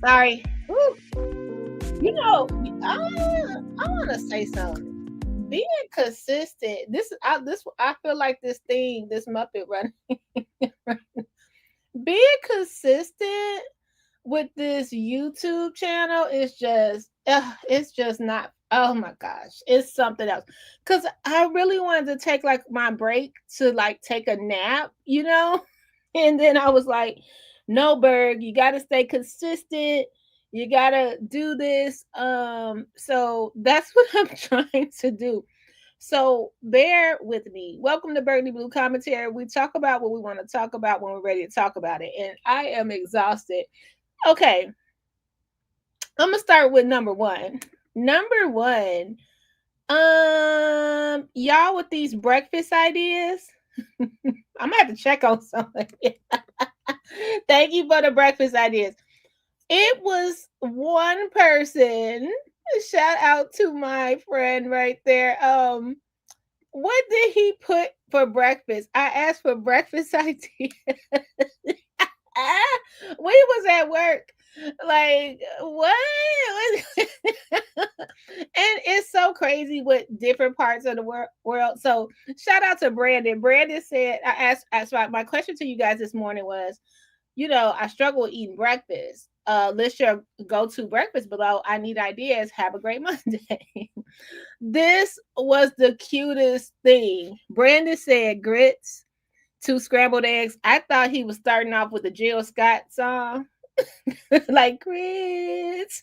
Sorry. Woo. You know, I want to say something. Being consistent. I feel like this thing, this Muppet running. Being consistent with this YouTube channel is just, it's just not. Oh my gosh, it's something else. Cause I really wanted to take like my break to like take a nap, and then I was like, no, Berg, you got to stay consistent. You got to do this. So that's what I'm trying to do. So bear with me. Welcome to Burgundy Blue Commentary. We talk about what we want to talk about when we're ready to talk about it. And I am exhausted. Okay, I'm gonna start with number one. Number one, y'all with these breakfast ideas. I'm gonna have to check on something. Thank you for the breakfast ideas. It was one person. Shout out to my friend right there. What did he put for breakfast? I asked for breakfast ideas. We was at work. Like what? And it's so crazy with different parts of the world. So shout out to Brandon. Brandon said, I asked my question to you guys this morning was, I struggle with eating breakfast. List your go-to breakfast below. I need ideas. Have a great Monday. This was the cutest thing. Brandon said grits, two scrambled eggs. I thought he was starting off with the Jill Scott song, like grits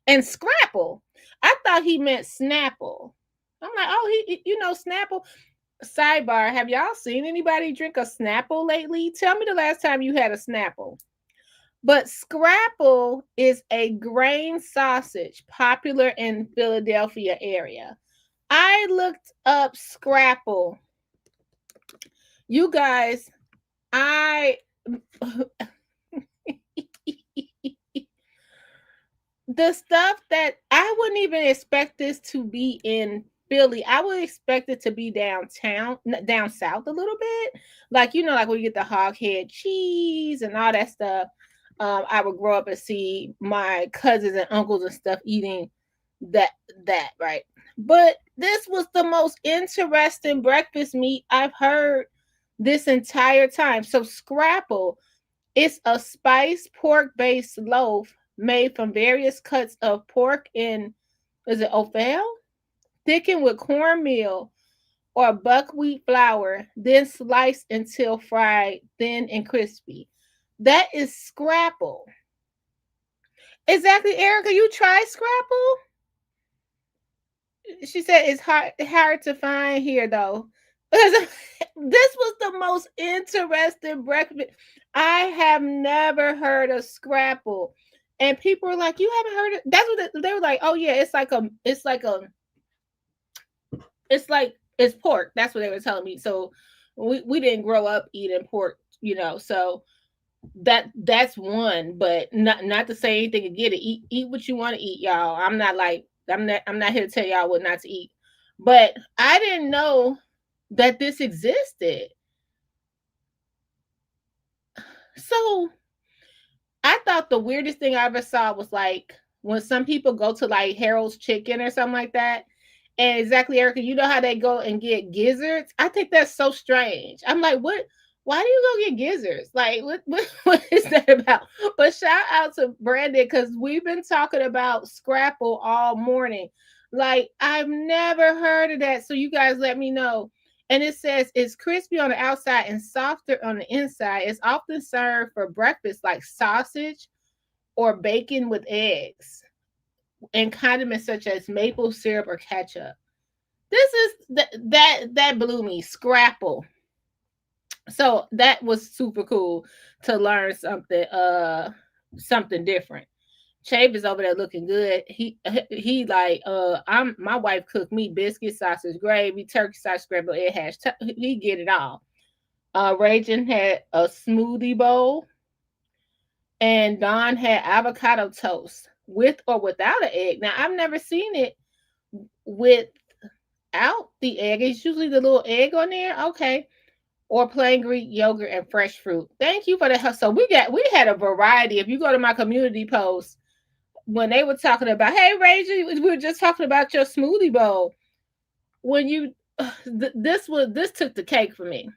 and scrapple. I thought he meant Snapple. I'm like, oh, Snapple. Sidebar: have y'all seen anybody drink a Snapple lately? Tell me the last time you had a Snapple. But scrapple is a grain sausage popular in Philadelphia area. I looked up scrapple. You guys, I the stuff that I wouldn't even expect this to be in Philly. I would expect it to be downtown, down south a little bit. Like, like when you get the hog head cheese and all that stuff. I would grow up and see my cousins and uncles and stuff eating that right. But this was the most interesting breakfast meat I've heard this entire time. So scrapple, it's a spiced pork-based loaf made from various cuts of pork in, is it offal? Thickened with cornmeal or buckwheat flour, then sliced until fried, thin and crispy. That is scrapple. Exactly, Erica. You try scrapple? She said it's hard to find here though. This was the most interesting breakfast. I have never heard of scrapple. And people were like, "You haven't heard it?" That's what they were like. Oh yeah, it's pork. That's what they were telling me. So we didn't grow up eating pork, So that's one, but not to say anything again. Eat what you want to eat, y'all. I'm not here to tell y'all what not to eat. But I didn't know that this existed. So I thought the weirdest thing I ever saw was like when some people go to like Harold's Chicken or something like that. And exactly, Erica, you know how they go and get gizzards? I think that's so strange. I'm like, what? Why do you go get gizzards? Like, what is that about? But shout out to Brandon because we've been talking about scrapple all morning. Like, I've never heard of that. So you guys let me know. And it says it's crispy on the outside and softer on the inside. It's often served for breakfast like sausage or bacon with eggs and condiments such as maple syrup or ketchup. This is that blew me. Scrapple. So that was super cool to learn something different. Chabe is over there looking good. He like my wife cooked me biscuit, sausage, gravy, turkey sausage, scrambled egg hash. He get it all. Raging had a smoothie bowl, and Don had avocado toast with or without an egg. Now I've never seen it without the egg. It's usually the little egg on there. Okay. or plain Greek yogurt and fresh fruit. Thank you for the help. So we had a variety. If you go to my community post, when they were talking about, hey Ranger, we were just talking about your smoothie bowl. When you this took the cake for me.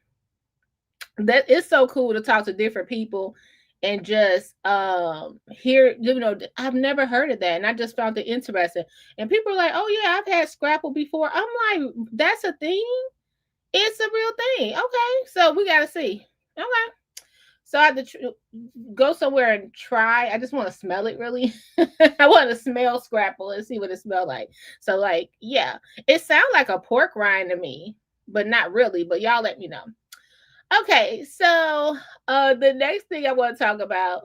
That it's so cool to talk to different people and just hear, I've never heard of that, and I just found it interesting. And people are like, oh yeah, I've had scrapple before. I'm like, that's a thing. It's a real thing. Okay, so we gotta see. Okay, so I had to go somewhere and try. I just want to smell it really. I want to smell scrapple and see what it smells like. So like, yeah, it sounds like a pork rind to me, but not really. But y'all let me know. Okay, so the next thing I want to talk about,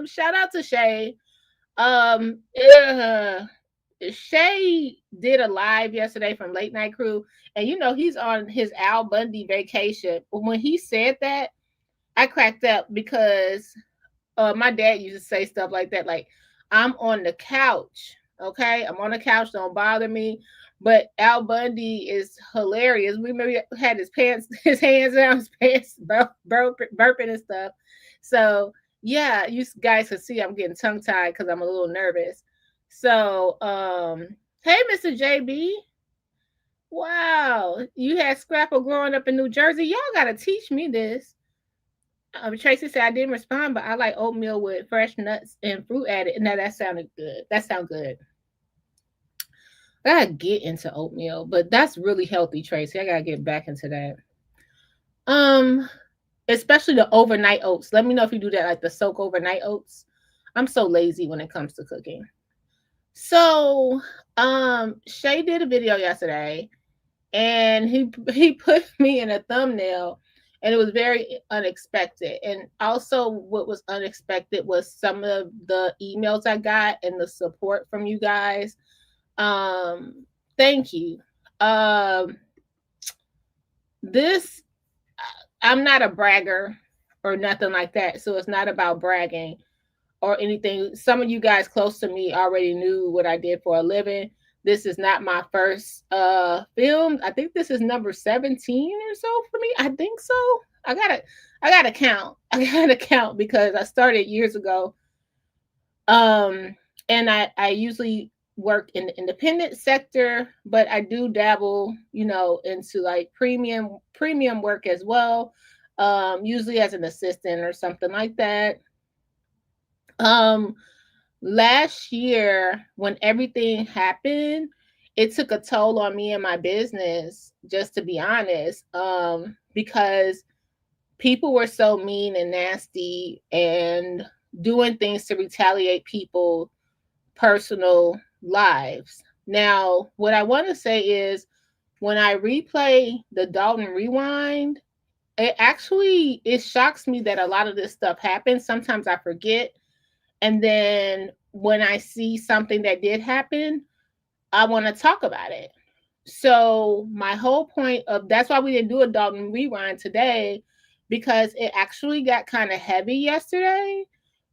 shout out to Shay. Um uh, Shay did a live yesterday from Late Night Crew, and he's on his Al Bundy vacation. When he said that, I cracked up because my dad used to say stuff like that, like, I'm on the couch, okay? I'm on the couch, don't bother me. But Al Bundy is hilarious. We maybe had his pants, his hands down his pants, burping and stuff. So yeah, you guys can see I'm getting tongue tied because I'm a little nervous. So hey, Mr. JB. Wow, you had Scrapple growing up in New Jersey. Y'all gotta teach me this. Tracy said I didn't respond, but I like oatmeal with fresh nuts and fruit added. Now that sounded good. That sounds good. I gotta get into oatmeal, but that's really healthy, Tracy. I gotta get back into that. Um, Especially the overnight oats. Let me know if you do that, like the soak overnight oats. I'm so lazy when it comes to cooking. So, Shay did a video yesterday, and he put me in a thumbnail, and it was very unexpected. And also what was unexpected was some of the emails I got and the support from you guys. Thank you. This I'm not a bragger or nothing like that, so it's not about bragging or anything. Some of you guys close to me already knew what I did for a living. This is not my first film. I think this is number 17 or so for me. I think so. I gotta count. I gotta count because I started years ago. And I usually work in the independent sector, but I do dabble, into like premium work as well. Usually as an assistant or something like that. Um Last year when everything happened, it took a toll on me and my business, just to be honest, because people were so mean and nasty and doing things to retaliate people personal lives. Now what I want to say is, when I replay the Dalton Rewind, it shocks me that a lot of this stuff happens. Sometimes I forget, and then when I see something that did happen, I want to talk about it. So my whole point of that's why we didn't do a Dalton Rewind today, because it actually got kind of heavy yesterday.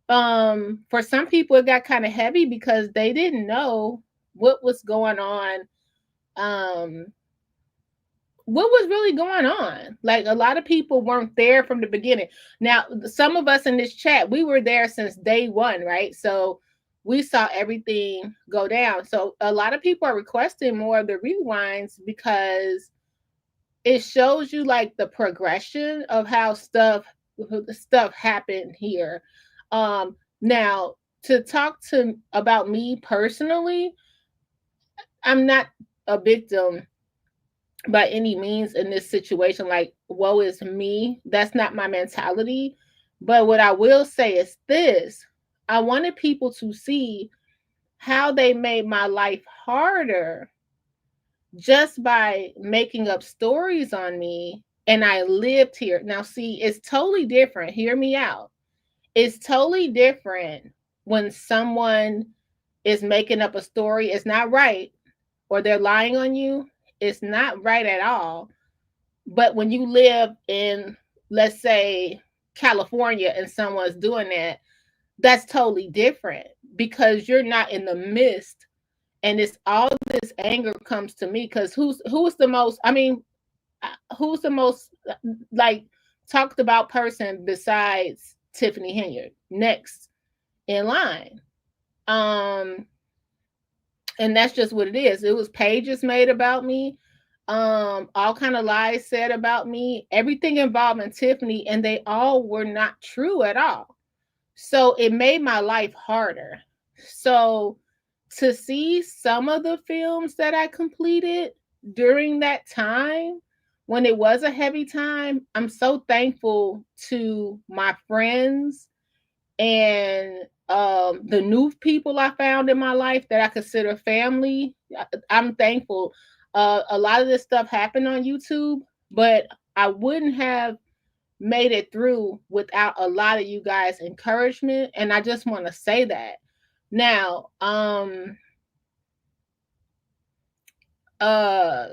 For some people it got kind of heavy because they didn't know what was going on. What was really going on? Like, a lot of people weren't there from the beginning. Now some of us in this chat, we were there since day one, right? So we saw everything go down. So a lot of people are requesting more of the rewinds because it shows you like the progression of how stuff happened here. Now, to talk to about me personally, I'm not a victim by any means in this situation, like, woe is me. That's not my mentality. But what I will say is this: I wanted people to see how they made my life harder just by making up stories on me. And I lived here. Now see, it's totally different. Hear me out. It's totally different when someone is making up a story. It's not right, or they're lying on you. It's not right at all. But when you live in, let's say, California, and someone's doing that, that's totally different because you're not in the midst. And it's all this anger comes to me because who's the most, I mean, who's the most, like, talked about person besides Tiffany Henyard next in line. Um, and that's just what it is. It was pages made about me, all kind of lies said about me, everything involving Tiffany, and they all were not true at all. So it made my life harder. So to see some of the films that I completed during that time when it was a heavy time, I'm so thankful to my friends and the new people I found in my life that I consider family. I'm thankful. A lot of this stuff happened on YouTube, but I wouldn't have made it through without a lot of you guys' encouragement. And I just want to say that. Now, uh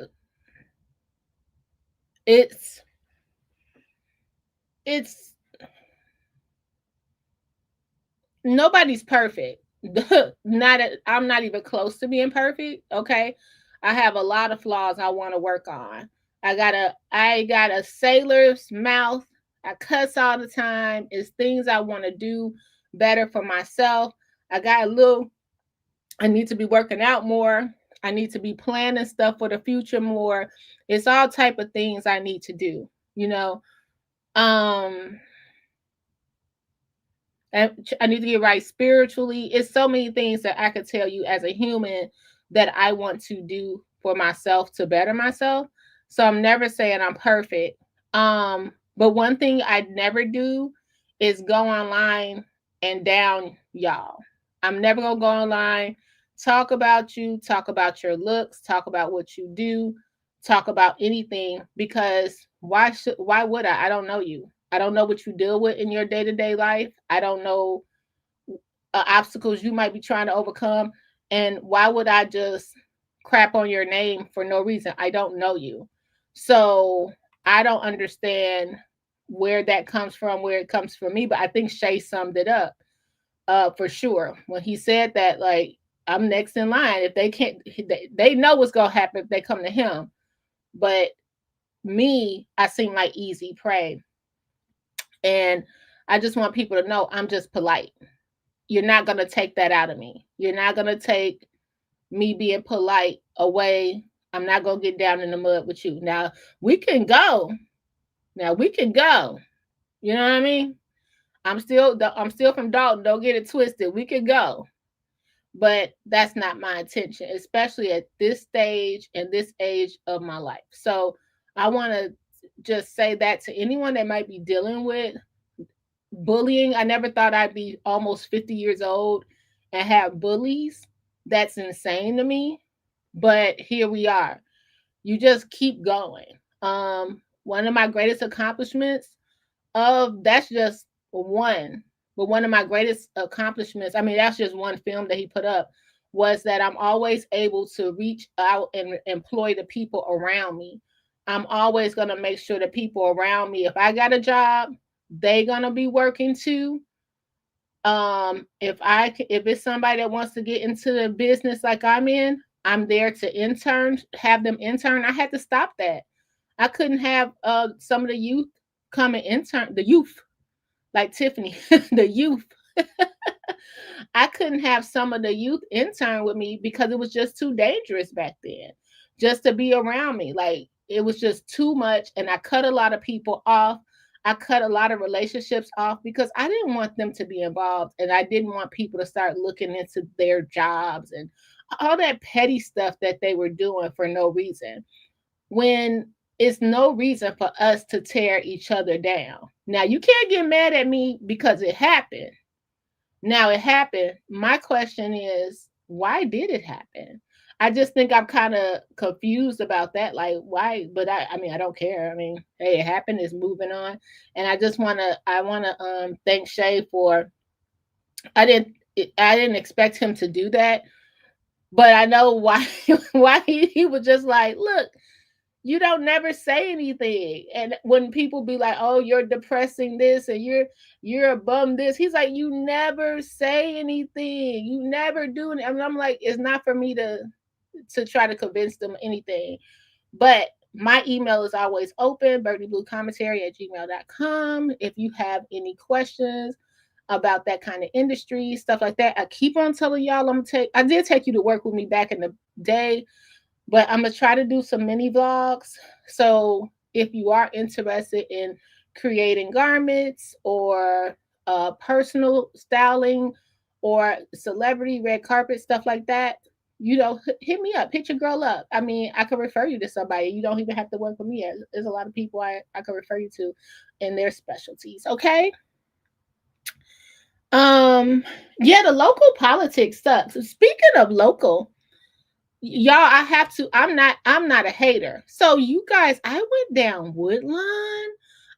it's it's nobody's perfect. I'm not even close to being perfect, okay? I have a lot of flaws I want to work on. I got a sailor's mouth. I cuss all the time. It's things I want to do better for myself. I got a little I need to be working out more. I need to be planning stuff for the future more. It's all type of things I need to do, you know. Um and I need to get right spiritually. It's so many things that I could tell you as a human that I want to do for myself to better myself. So I'm never saying I'm perfect. But one thing I'd never do is go online and down y'all. I'm never gonna go online, talk about you, talk about your looks, talk about what you do, talk about anything because why would I? I don't know you. I don't know what you deal with in your day-to-day life. I don't know obstacles you might be trying to overcome. And why would I just crap on your name for no reason? I don't know you. So I don't understand where that comes from, where it comes from me. But I think Shay summed it up for sure when he said that, like, I'm next in line. If they can't, they know what's going to happen if they come to him. But me, I seem like easy prey. And I just want people to know I'm just polite. You're not going to take that out of me. You're not going to take me being polite away. I'm not going to get down in the mud with you. Now, we can go. Now, we can go. You know what I mean? I'm still from Dalton. Don't get it twisted. We can go. But that's not my intention, especially at this stage and this age of my life. So, I want to just say that to anyone that might be dealing with bullying. I never thought I'd be almost 50 years old and have bullies. That's insane to me. But here we are. You just keep going. One of my greatest accomplishments of that's just one, but one of my greatest accomplishments, I mean, that's just one film that he put up, was that I'm always able to reach out and employ the people around me. I'm always going to make sure the people around me, if I got a job, they gonna be working too. If it's somebody that wants to get into the business like I'm in, I'm there to intern, have them intern. I had to stop that. I couldn't have some of the youth come and intern, the youth, like Tiffany, the youth. I couldn't have some of the youth intern with me because it was just too dangerous back then, just to be around me. Like it was just too much, and I cut a lot of people off. I cut a lot of relationships off because I didn't want them to be involved, and I didn't want people to start looking into their jobs and all that petty stuff that they were doing for no reason. When it's no reason for us to tear each other down. Now you can't get mad at me because it happened. Now it happened. My question is, why did it happen? I just think I'm kind of confused about that. Like, why? But I mean, I don't care. I mean, hey, it happened. It's moving on, and I wanna thank Shay for. I didn't, I didn't expect him to do that, but I know why. Why he was just like, look, you don't never say anything. And when people be like, oh, you're depressing this and you're a bum this, he's like, you never say anything. You never do it. And I'm like, it's not for me to try to convince them anything. But My email is always open, burgundybluecommentary@gmail.com. If you have any questions about that kind of industry, stuff like that, I keep on telling y'all I did take you to work with me back in the day, but I'm gonna try to do some mini vlogs. So if you are interested in creating garments or personal styling or celebrity red carpet stuff like that, hit me up, hit your girl up. I mean, I could refer you to somebody. You don't even have to work for me. There's a lot of people I could refer you to in their specialties. Okay. Yeah, the local politics sucks. Speaking of local, y'all, I'm not a hater. So you guys, I went down Woodline.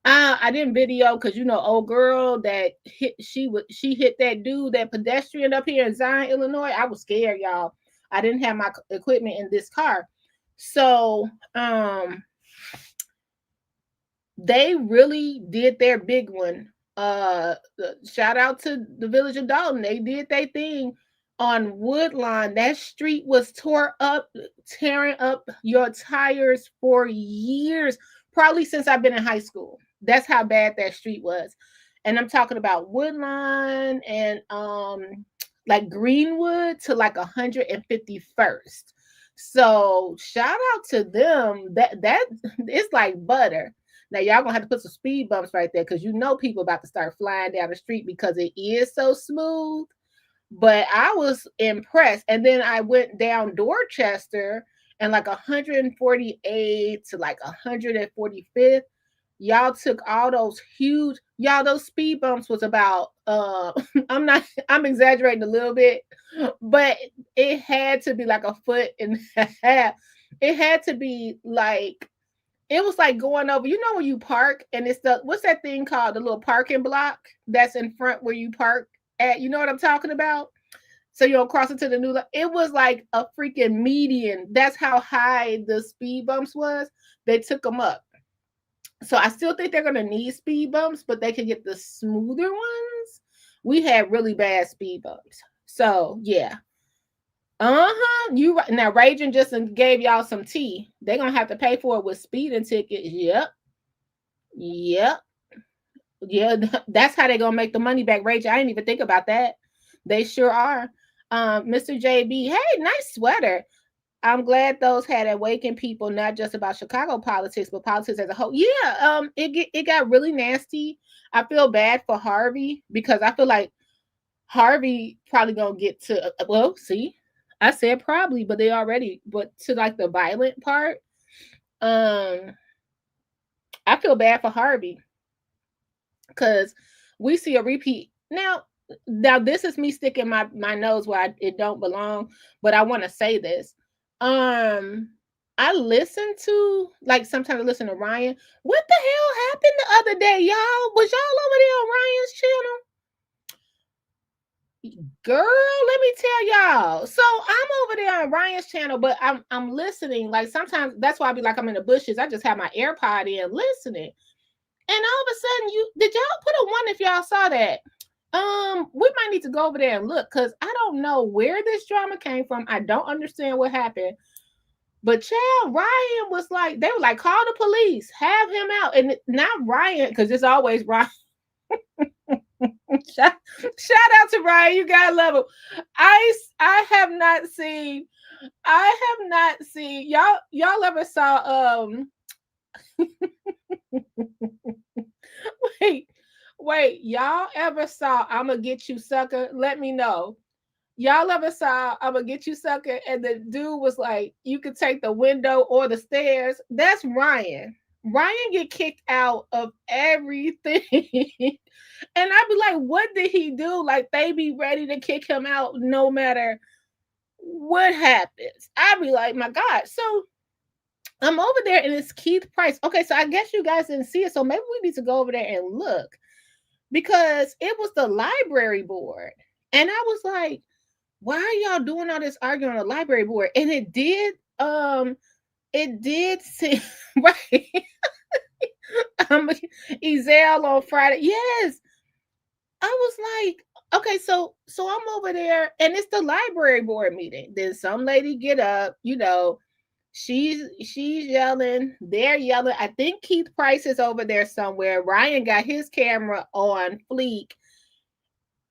I didn't video because old girl that she hit that dude, that pedestrian up here in Zion, Illinois. I was scared, y'all. I didn't have my equipment in this car. So they really did their big one. Shout out to the village of Dalton. They did their thing on Woodline. That street was tearing up your tires for years, probably since I've been in high school. That's how bad that street was. And I'm talking about Woodline and like Greenwood to like 151st. So shout out to them. That it's like butter. Now y'all gonna have to put some speed bumps right there because people about to start flying down the street because it is so smooth. But I was impressed. And then I went down Dorchester and like 148 to like 145th. Y'all took all those those speed bumps was about I'm exaggerating a little bit, but it had to be like a foot and a half. It had to be like, it was like going over, when you park and it's what's that thing called? The little parking block that's in front where you park at. You know what I'm talking about? So you don't cross into the new. It was like a freaking median. That's how high the speed bumps was. They took them up. So I still think they're gonna need speed bumps, but they can get the smoother ones. We had really bad speed bumps. So yeah. You right now. Raging just gave y'all some tea. They're gonna have to pay for it with speeding tickets. Yep. Yeah. That's how they're gonna make the money back. Raging. I didn't even think about that. They sure are. Mr. JB, hey, nice sweater. I'm glad those had awakened people, not just about Chicago politics, but politics as a whole. Yeah. It got really nasty. I feel bad for Harvey because I feel like Harvey probably gonna get to. Well, see. I said probably, but to like the violent part. I feel bad for Harvey because we see a repeat. Now this is me sticking my nose where it don't belong, but I want to say this. I listen to, like, sometimes I listen to Ryan. What the hell happened the other day, y'all? Was y'all over there on Ryan's channel? Girl, let me tell y'all. So I'm over there on Ryan's channel, but I'm listening. Like sometimes that's why I be like I'm in the bushes. I just have my AirPod in listening. And all of a sudden, did y'all put a one if y'all saw that? We might need to go over there and look because I don't know where this drama came from. I don't understand what happened. But child, Ryan was like, they were like, call the police, have him out. And not Ryan, because it's always Ryan. shout out to Ryan. You gotta love him. I have not seen y'all ever saw wait, y'all ever saw I'ma Get You Sucker? Let me know. Y'all ever saw I'ma Get You Sucker? And the dude was like, you could take the window or the stairs. That's Ryan. Ryan get kicked out of everything. And I'd be like, what did he do? Like, they be ready to kick him out no matter what happens. I'd be like, my God. So I'm over there and it's Keith Price. Okay, so I guess you guys didn't see it. So maybe we need to go over there and look because it was the library board. And I was like, why are y'all doing all this arguing on the library board? And it did seem right. Ezel on Friday. Yes. I was like, okay, so I'm over there and it's the library board meeting. Then some lady get up, She's yelling. They're yelling. I think Keith Price is over there somewhere. Ryan got his camera on fleek,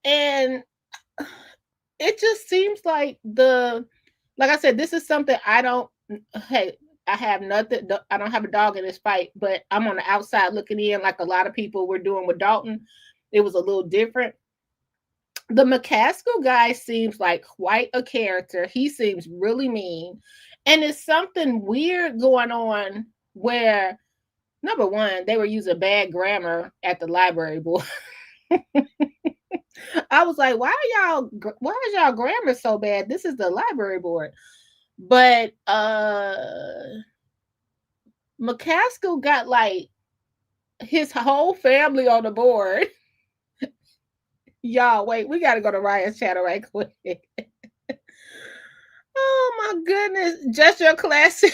and it just seems like like I said, this is something I don't. Hey, I have nothing. I don't have a dog in this fight, but I'm on the outside looking in, like a lot of people were doing with Dalton. It was a little different. The McCaskill guy seems like quite a character. He seems really mean. And it's something weird going on where, number one, they were using bad grammar at the library board. I was like, why is y'all grammar so bad? This is the library board. But McCaskill got like his whole family on the board. Y'all, wait, we gotta go to Ryan's channel right quick. Oh my goodness. Just your classic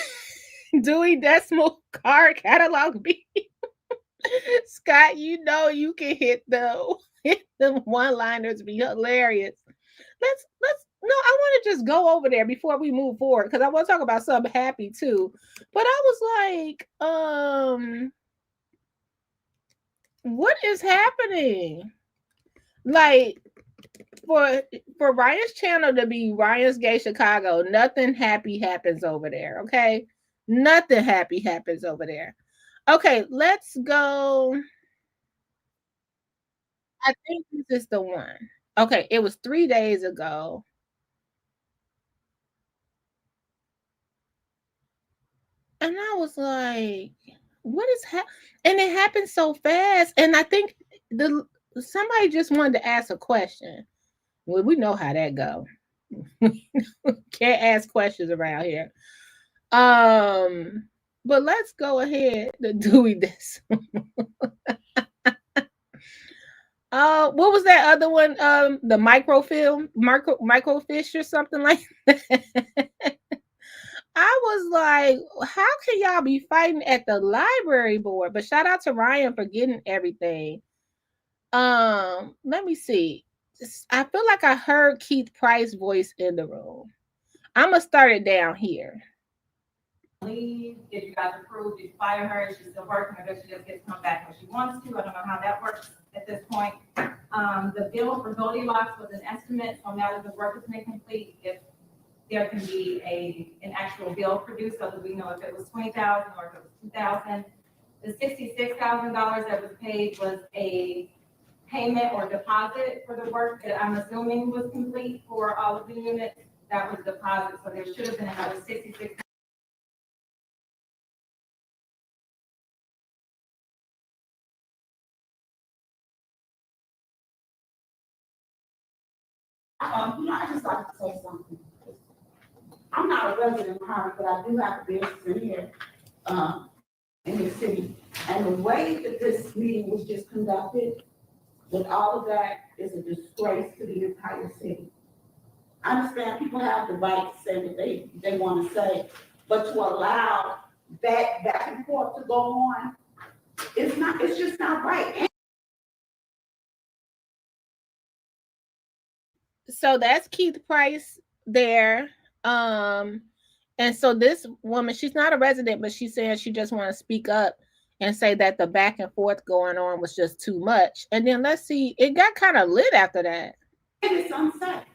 Dewey Decimal Card Catalog B. Scott, you know you can hit the one-liners, be hilarious. Let's no, I want to just go over there before we move forward because I want to talk about something happy too. But I was like, what is happening? Like for Ryan's channel to be Ryan's Gay Chicago, nothing happy happens over there. Okay, nothing happy happens over there. Okay, let's go. I think this is the one. Okay, it was 3 days ago. And I was like, what is happening? And it happened so fast. And I think somebody just wanted to ask a question. Well, we know how that go. Can't ask questions around here. But let's go ahead to do this. What was that other one? The microfish or something like that. I was like, how can y'all be fighting at the library board? But shout out to Ryan for getting everything. Let me see. I feel like I heard Keith Price's voice in the room. I'm gonna start it down here. Leave. If you guys approve, you fire her. She's still working, or does she just get to come back when she wants to? I don't know how that works at this point. The bill for Goldilocks was an estimate, so now that the work has been complete, if there can be an actual bill produced so that we know if it was $20,000 or if it was $2,000. The $66,000 that was paid was a payment or deposit for the work that I'm assuming was complete for all of the units. That was deposit, so there should have been another $66,000. I just like to say something. I'm not a resident of Harvard, but I do have a business in here, in the city. And the way that this meeting was just conducted, with all of that, is a disgrace to the entire city. I understand people have the right to say what they want to say, but to allow that back and forth to go on, it's just not right. So that's Keith Price there. And so this woman, she's not a resident, but she's saying she just want to speak up and say that the back and forth going on was just too much. And then let's see, it got kind of lit after that. It's unsafe.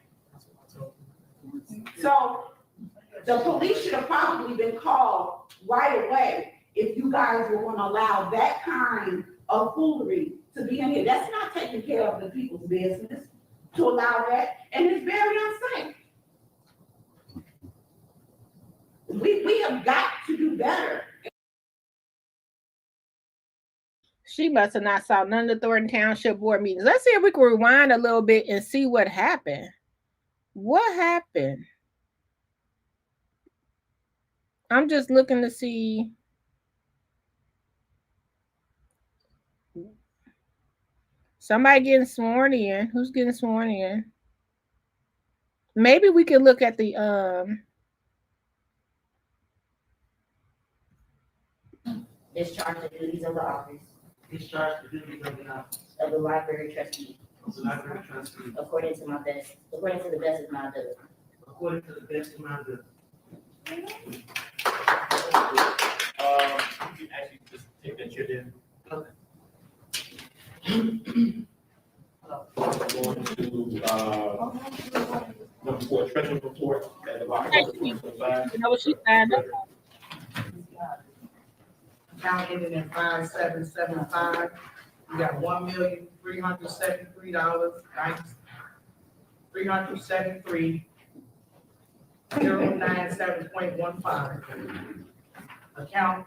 So the police should have probably been called right away if you guys were going to allow that kind of foolery to be in here. That's not taking care of the people's business to allow that, and it's very unsafe. We have got to do better. She must have not saw none of the Thornton Township Board meetings. Let's see if we can rewind a little bit and see what happened. What happened? I'm just looking to see. Somebody getting sworn in. Who's getting sworn in? Maybe we can look at the discharge the duties of the office discharge the duties of the office of the library trustee of the library trustee according to the best of my ability. according to the best of my ability. You can actually just take that chair there. Going to, number 4, treasury report at the October 2025. You know what she signed up? Account ending in 5775. We got $1,373,097.15. Account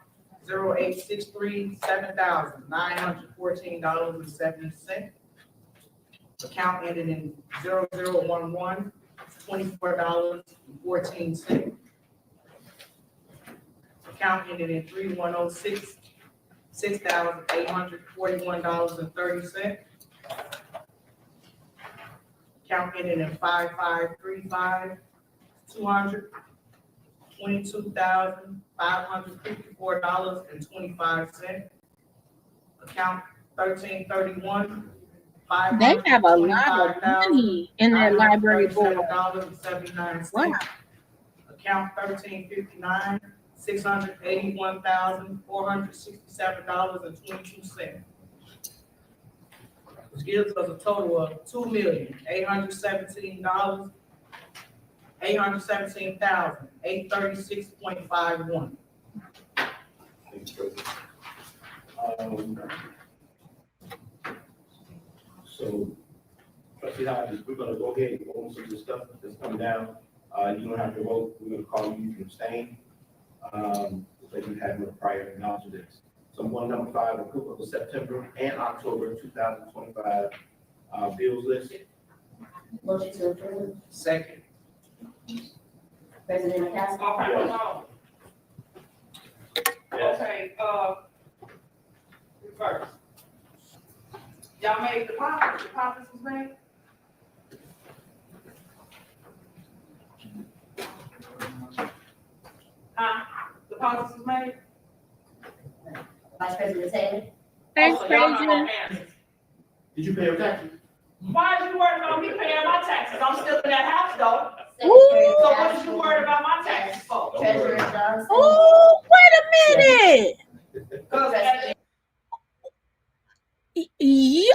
0863 $7,914.70. Account ending in 0011 $24.14. Account ended in 3106, $6,841.30. Account ended in 5535, $222,554.25. Account 1331, They have a lot of money in their library board. $525,937.79. Wow. Account 1359, $681,467.22. Which gives us a total of $2,817,836.51. So, trustee Hodges, we're gonna go ahead and go on some of the stuff that's coming down. You don't have to vote. We're gonna call you, you can abstain. So you have no prior knowledge of this. So number 5, approval of the September and October 2025 bills list. Motion to approve. Second. President Castro. Okay, hold on. Yes. Okay, first. Y'all made deposits was made? Deposits was made? Vice President Taylor. Thanks, Also, y'all not Paige. gonna answer. Did you pay your taxes? Why is you worried about me paying my taxes? I'm still in that house though. Secretary So what is you Johnson. worried about my taxes for? Treasurer Johnson. Oh, wait a minute. Cause at the Yeah.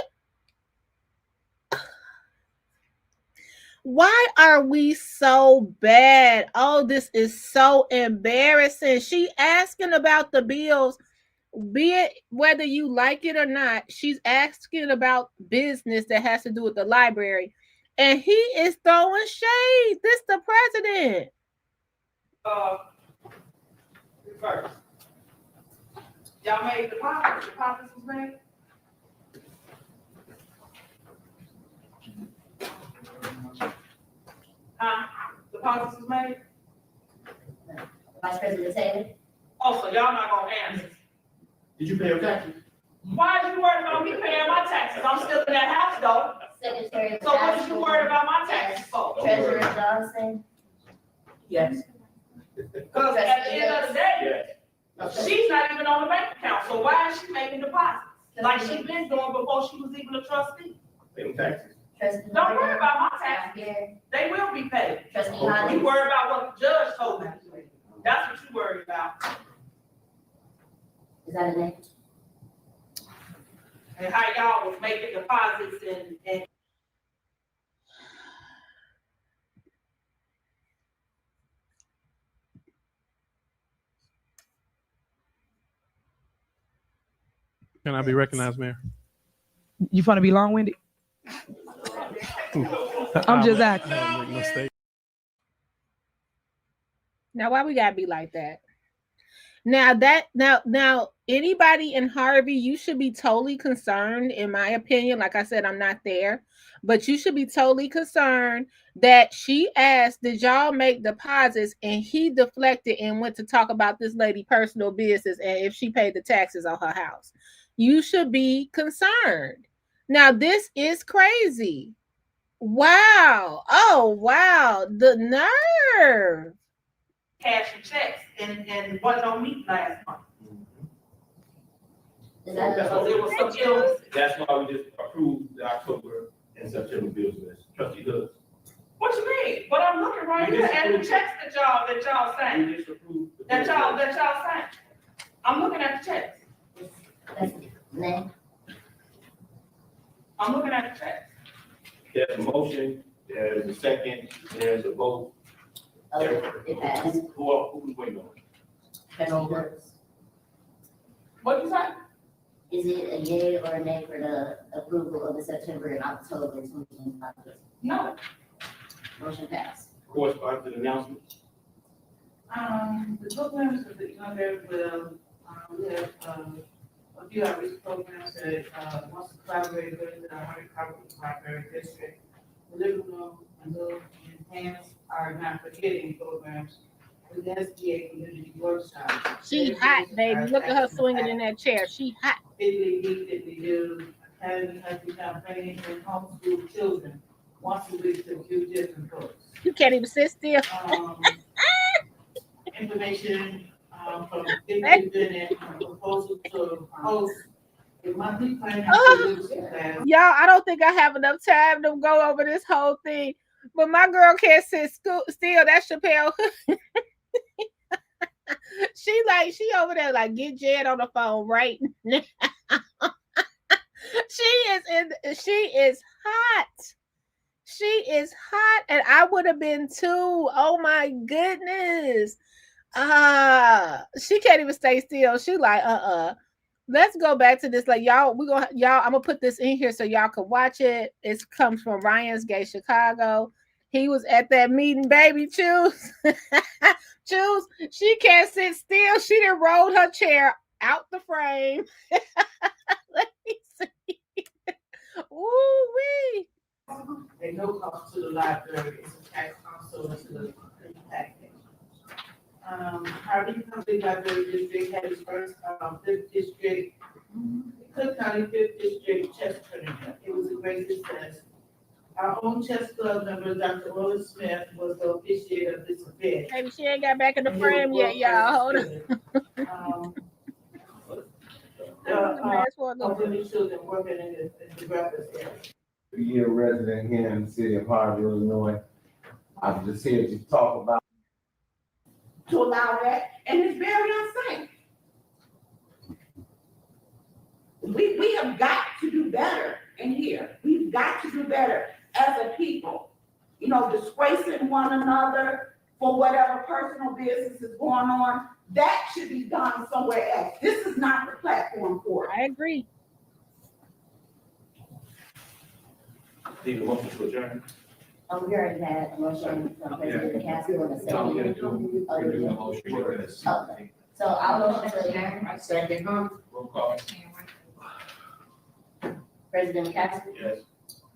Why are we so bad? Oh, this is so embarrassing. She asking about the bills, be it whether you like it or not. She's asking about business that has to do with the library, and he is throwing shade. This the president. first. Y'all made deposits was made? Deposits was made? Vice President Taylor. Oh, so y'all not gonna answer. Did you pay your taxes? Why is you worried about me paying my taxes? I'm still in that house though. Secretary So what is you worried about my taxes for? Treasurer Johnson. Yes. Cause at the end of the day, Yes. she's not even on the bank account, so why is she making deposits? Like she been doing before she was even a trustee. Pay your taxes. Trustee. Don't worry about my taxes, Here. they will be paid. Trustee You Hodges. worry about what the judge told me. That's what you worry about. Is that a name? And how y'all was making deposits and Can I be recognized, Mayor? You want to be long-winded? I'm just asking. I'll make mistake. Now, why we gotta be like that? Now, anybody in Harvey, you should be totally concerned, in my opinion. Like I said, I'm not there, but you should be totally concerned that she asked, "Did y'all make deposits?" And he deflected and went to talk about this lady' personal business and if she paid the taxes on her house. You should be concerned. Now, this is crazy. Wow. Oh, wow. The nerve. cash and checks and wasn't on meet last month. Is that a? Because it was some illness. That's why we just approved the October and September bills list. Trustee Hoods. What you mean? But I'm looking right We here just at the approved- checks that y'all saying. We just approved the that y'all signed. I'm looking at the checks. That's name. I'm looking at the checks. There's a motion, there's a second, there's a vote. Oh, it passed. Who's waiting on it? Trustee Hooks. What you say? Is it a yea or a nay for the approval of the September and October 2025? No. Motion passed. Correspondence and announcements. The programs that the under will, we have, a few outreach programs that, wants to collaborate with the Hunter Library District. The living room, and those enhanced are not forgetting programs. The SBA community workshop. She hot, baby. Look at her swinging in that chair. She hot. Italy Week that we do, Academy has become training and homeschool children once a week to view different books. You can't even sit still. Information, from Dickie Bennett, proposal to host a monthly planning class. Y'all, I don't think I have enough time to go over this whole thing. But my girl can't sit still. That's Chappelle. She over there like, get Jed on the phone right now. She is hot. She is hot, and I would have been too. Oh my goodness. She can't even stay still. She like, let's go back to this. Like, y'all, I'm gonna put this in here so y'all can watch it. It comes from Ryan's Gay Chicago. He was at that meeting, baby. Choose. Choose. She can't sit still. She done rolled her chair out the frame. Let me see. Ooh wee. At no cost to the library, it's a tax also to the package. Harvey County Library District had its first, 5th district, Cook County 5th district chess tournament. It was a great success. Our own chess club member, Dr. Roland Smith, was the officiator of this event. Maybe she ain't got back in the frame yet, y'all. Hold on. Openly children working in the breakfast area. 3-year resident here in the city of Harvey, Illinois. I'm just here to talk about. To allow that, and it's very unsafe. We have got to do better in here. We've got to do better as a people. You know, disgracing one another for whatever personal business is going on, that should be done somewhere else. This is not the platform for it. I agree. Need a motion to adjourn. We already had a motion from President Castro and a No, we're second. gonna do a motion. Okay. So I'll motion to adjourn. Second, roll call. President Castro, Yes.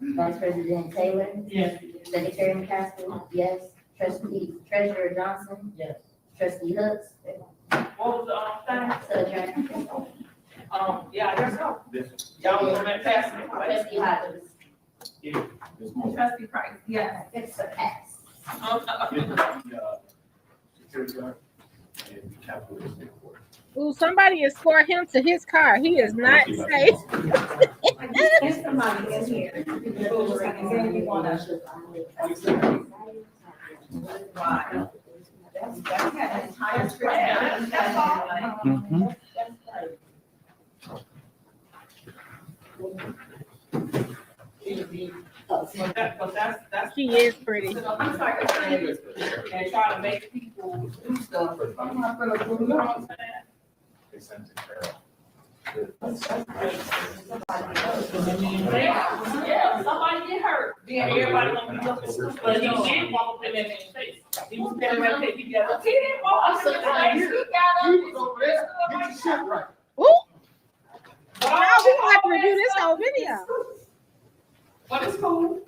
Vice President Taylor, Yes. Secretary McCaskill, yes. Treasurer Johnson, Yes. Trustee Hooks, What was the, thing? to adjourn. Yeah, I guess so. This. Y'all want to pass it? Trustee Hodges, Yeah. This motion. Trustee Price, yes. it's a pass. Security guard and the capital district court. Ooh, somebody escort him to his car. He is not safe. There's somebody in here. And then you wanna. Wow. That's an entire script. That's all. Mhm. But that's. She is pretty. I'm sorry, and try to make people do stuff. I'm not gonna do, you know what I'm saying? They sent it to Yeah, somebody get hurt, then everybody gonna be looking, but he did walk up in that man's face. He was standing right there together. He didn't walk up in that man's face. He got up. was over there. Get your shit right. Ooh, now we gonna have to review this whole video. But it's cool.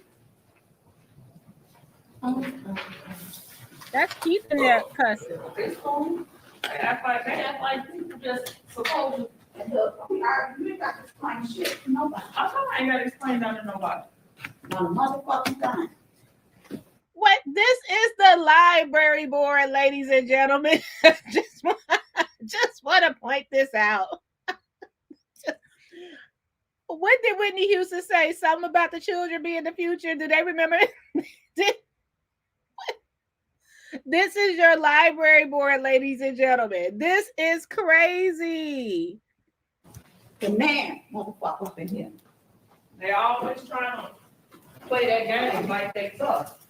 That's Keith in there cussing. It's cool. They act like people just supposed to. And look, you ain't got to explain shit to nobody. I thought I ain't gotta explain that to nobody. Not a motherfucking time. What? This is the library board, ladies and gentlemen. just want to point this out. What did Whitney Houston say? Something about the children being the future. Do they remember? This is your library board, ladies and gentlemen. This is crazy. The man, motherfucker up in here. They always trying to play that game like they tough.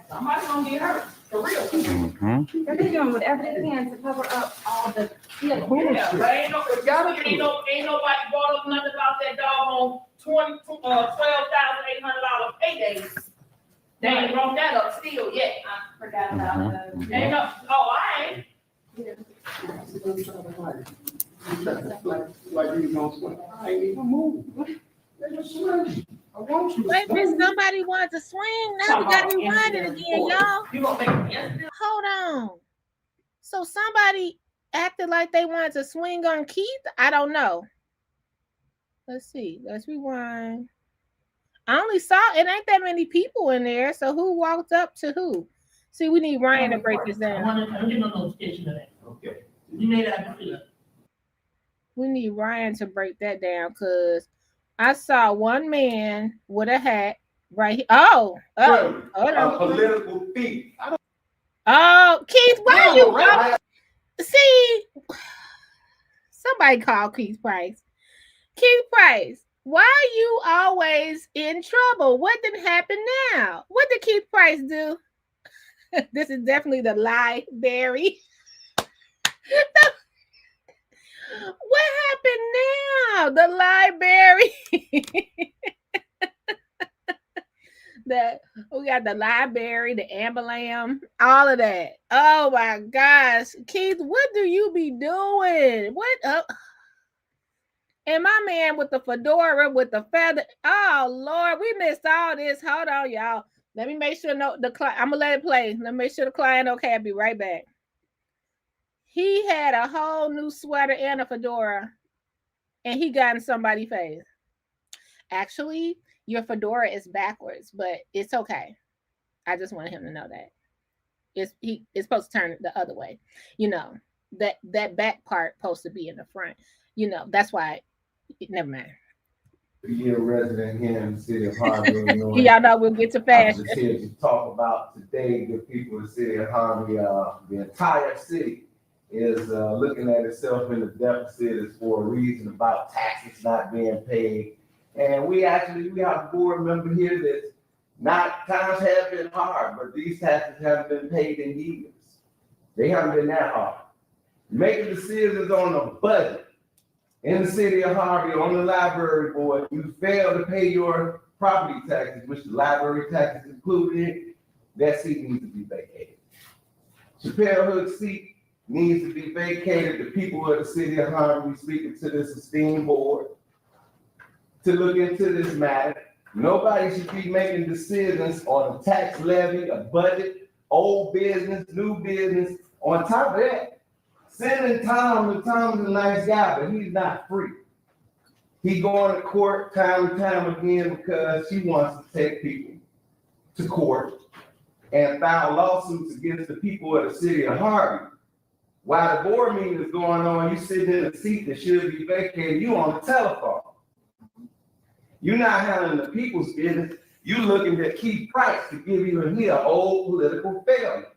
Somebody's gonna get hurt, for real. They're doing whatever they can to cover up all the. Yeah, but ain't nobody brought up nothing about that doggone $12,800 payday. They ain't brought that up still yet. I forgot about the. Ain't no, oh, I ain't. Like you don't swing. I ain't even move. They just swing. I want you to Wait, swing. but somebody wants to swing. Now we got to rewind it again, y'all. You gonna make it yesterday? Hold on. So somebody acted like they wanted to swing on Keith? I don't know. Let's see. Let's rewind. I only saw it ain't that many people in there. So who walked up to who? See, we need Ryan to break this down. I'm getting a notification of that. Okay. You made that clear. We need Ryan to break that down because I saw one man with a hat right here. Oh, hold on. Political thief. Oh, Keith, why you see? Somebody call Keith Price. Keith Price, why are you always in trouble? What did happen now? What did Keith Price do? This is definitely the library. What happened now? The library. We got the library, the ambulance, all of that. Oh my gosh. Keith, what do you be doing? What up? And my man with the fedora with the feather. Oh Lord, we missed all this. Hold on, y'all. Let me make sure I'm gonna let it play. Let me make sure the client okay. I'll be right back. He had a whole new sweater and a fedora, and he got in somebody's face. Actually, your fedora is backwards, but it's okay. I just wanted him to know that. It's supposed to turn the other way. You know, that back part supposed to be in the front. You know, that's why. Never mind. You're a resident here in the city of Harvey, Illinois. Y'all know we'll get to I'm fashion. just here to talk about today the people of the city of Harvey. The entire city is looking at itself in the deficit is for a reason about taxes not being paid. And we have a board member here that's not, times have been hard, but these taxes haven't been paid in years. They haven't been that hard. Making decisions on the budget in the city of Harvey, on the library board, you fail to pay your property taxes, which the library taxes included, that seat needs to be vacated. Chappelle Hood's seat needs to be vacated. The people of the city of Harvey speaking to this esteemed board to look into this matter. Nobody should be making decisions on a tax levy, a budget, old business, new business. On top of that, sending Tom is a nice guy, but he's not free. He going to court time and time again because she wants to take people to court and file lawsuits against the people of the city of Harvey. While the board meeting is going on, you sitting in a seat that should be vacated, you on the telephone. You're not handling the people's business. You looking at Keith Price to give you an old political failure.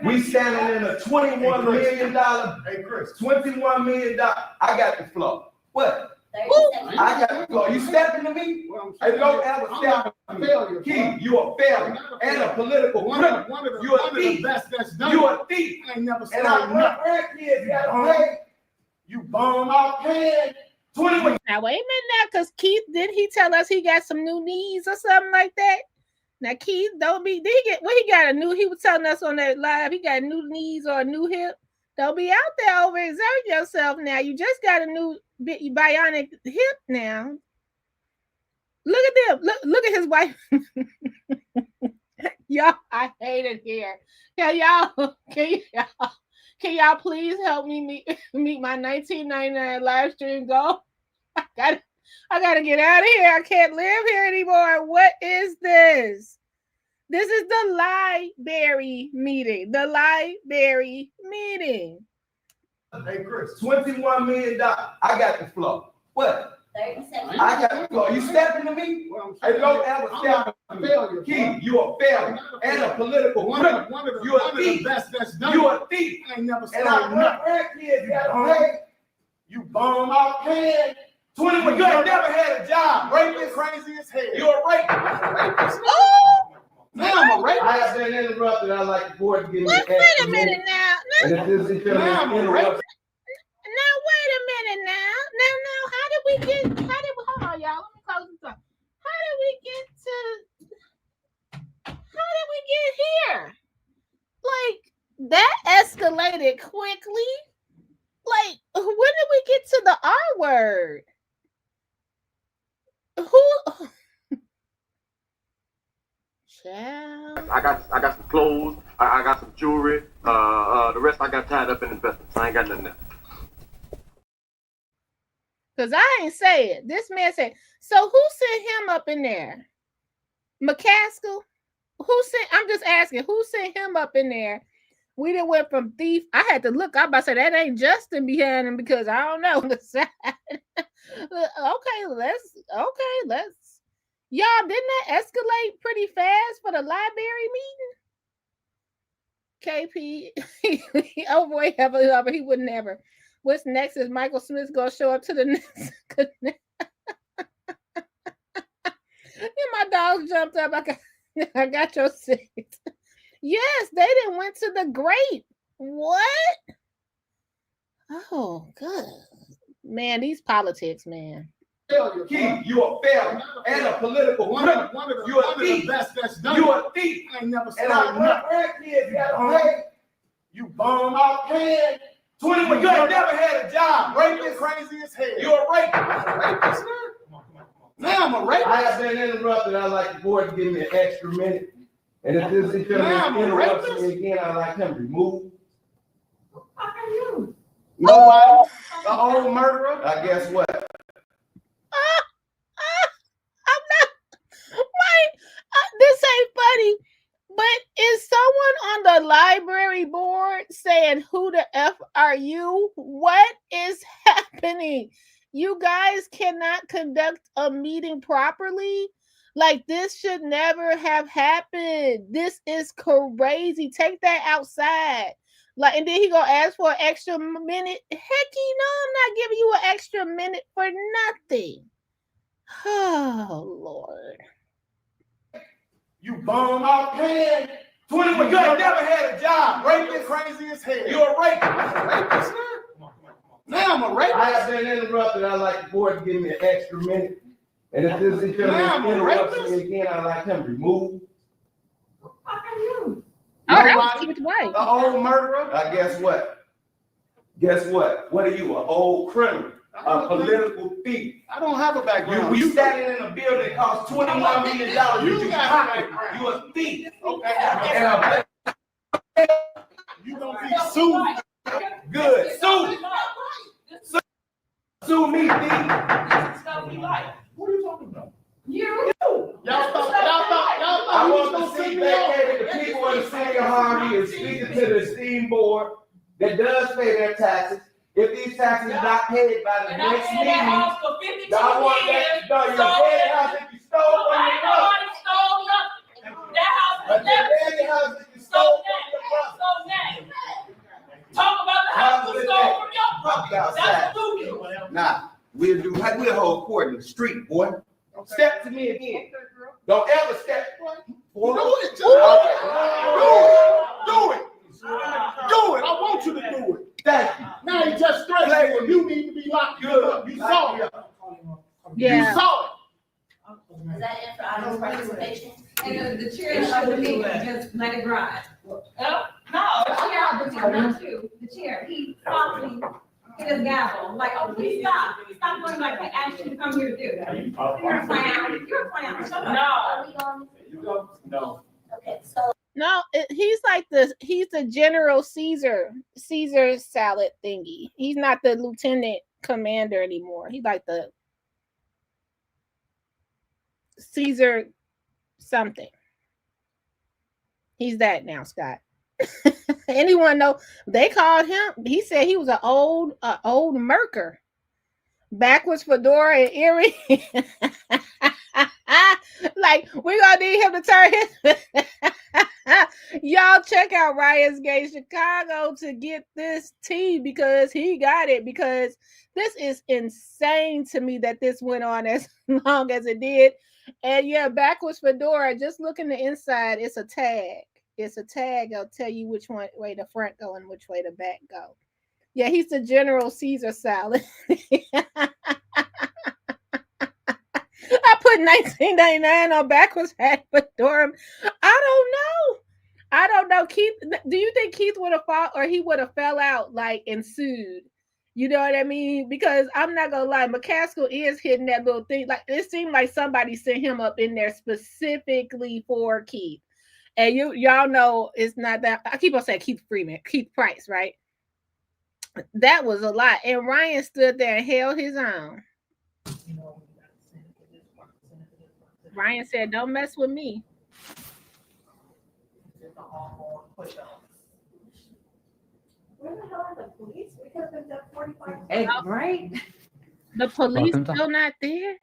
We standing in a $21 million. Hey Chris, $21 million. I got the floor. What? I got the floor. You stepping to me? Hey, don't ever step to me. Keith, you a failure and a political criminal. You a thief. You a thief. I ain't never and our grandkids gotta pay. You bum out paying. 21. Now wait a minute now, because Keith, didn't he tell us he got some new knees or something like that? Now Keith, he got a new, he was telling us on that live, he got new knees or a new hip. Don't be out there overexerting yourself now. You just got a new bionic hip now. Look at them. Look at his wife. Y'all, I hate it here. Can y'all please help me meet my 1999 live stream goal? I gotta get out of here. I can't live here anymore. What is this? This is the library meeting. The library meeting. Hey Chris, $21 million. I got the floor. What? 30 seconds. I got, you stepping to me? Hey, don't ever step to me. Key, you a failure and a political criminal. You a thief. You a thief. I ain't never And our grandkids gotta pay. You bum out paying. 21, you ain't never had a job. Rapist. Crazy as hell. You're a rapist. Oh, Now I'm a rapist. I have been interrupted. I'd like the board to give me wait an a extra minute minute. now. And if this is Now I'm a interrupted, Now wait a minute now. Now, how did we get? Hold on, y'all. Let me close this up. How did we get here? Like that escalated quickly. Like when did we get to the R word? Who? Child. I got some clothes. I got some jewelry. The rest I got tied up in investments. I ain't got nothing else. Because I ain't say it. This man said, so who sent him up in there? McCaskill? I'm just asking, who sent him up in there? We done went from thief. I had to look. I'm about to say that ain't Justin behind him because I don't know. Let's. Y'all, didn't that escalate pretty fast for the library meeting? KP, overweight, heavily, but he would never. What's next is Michael Smith's gonna show up to the next. My dog jumped up. I got your seat. Yes, they didn't went to the grape. What? Oh, good. Man, these politics, man. Key, you a failure and a political criminal. You a thief. You a thief. I ain't never And our grandkids gotta pay. You bum out paying. 21, you ain't never had a job. Rapist. Crazy as hell. You're a rapist. Now I'm a rapist. I have been interrupted. I'd like the board to give me an extra minute. And if this is interrupts me again, I'd like him removed. How are you? Nobody. The old murderer. I guess what? I'm not. Wait, this ain't funny. But is someone on the library board saying, who the F are you? What is happening? You guys cannot conduct a meeting properly? Like, this should never have happened. This is crazy. Take that outside. Like, and then he gonna ask for an extra minute. Heck, I'm not giving you an extra minute for nothing. Oh, Lord. You bum out paying. 21, you ain't never had a job. Rapist. Crazy as hell. You're a rapist. Now I'm a rapist. I have been interrupted. I'd like the board to give me an extra minute. And if this is interrupts me again, I'd like him removed. How are you? Oh, that was cute, right? The old murderer. Guess what? Guess what? What are you, an old criminal? A political thief? I don't have a background. You standing in a building that costs $21 million. You got a background. You a thief. Okay. And You gonna be sued. good. Sue me, thief. Stuff we like. What are you talking about? You. Y'all thought I he was want gonna to send see me off. that the people in the city of Harvey is speaking to the esteemed board that does pay their taxes. If these taxes are not paid by the And I next had that meeting, house for 52 y'all want years. that, no, you So paid house that you stole from ain't your brother. nobody stole nothing. That house was But you never paid house that you so stole from your brother. Talk about the house you stole from your Fuck brother. outside. That's stupid. Nah, we'll hold court in the street, boy. Step to me again. Don't ever step. Do it, Joe. Do it. Do it. I want you to do it. Thank you. Now you just threatened me. You need to be locked up. You saw it. Yeah. You saw it. Is that it for audience participation? And the chair should be just let it ride. No, The chair, not you, the chair, he softly hit his gavel, like, oh, please stop. Stop doing like I asked you to come here to do. You're a clown, you're a clown, shut up. no. Are we on? No. Okay, so No, he's like he's the General Caesar salad thingy. He's not the lieutenant commander anymore. He's like the Caesar something. He's that now, Scott. Anyone know? They called him. He said he was an old murker. backwards fedora and earring. Like, we're gonna need him to turn his y'all check out Ryan's Gate Chicago to get this tea because he got it, because this is insane to me that this went on as long as it did. And yeah, backwards fedora, just look in the inside, it's a tag. It's a tag. I'll tell you which way the front go and which way the back go. Yeah, he's the General Caesar salad. I put $19.99 on backwards hat fedora. I don't know. Keith, do you think Keith would have fought, or he would have fell out like and sued? You know what I mean? Because I'm not gonna lie, McCaskill is hitting that little thing. Like, it seemed like somebody sent him up in there specifically for Keith. And y'all know it's not that. I keep on saying Keith Price, right? That was a lot. And Ryan stood there and held his own. Ryan said, "Don't mess with me." Where the hell are the police? Because it's at 45. Hey, right? The police still not there.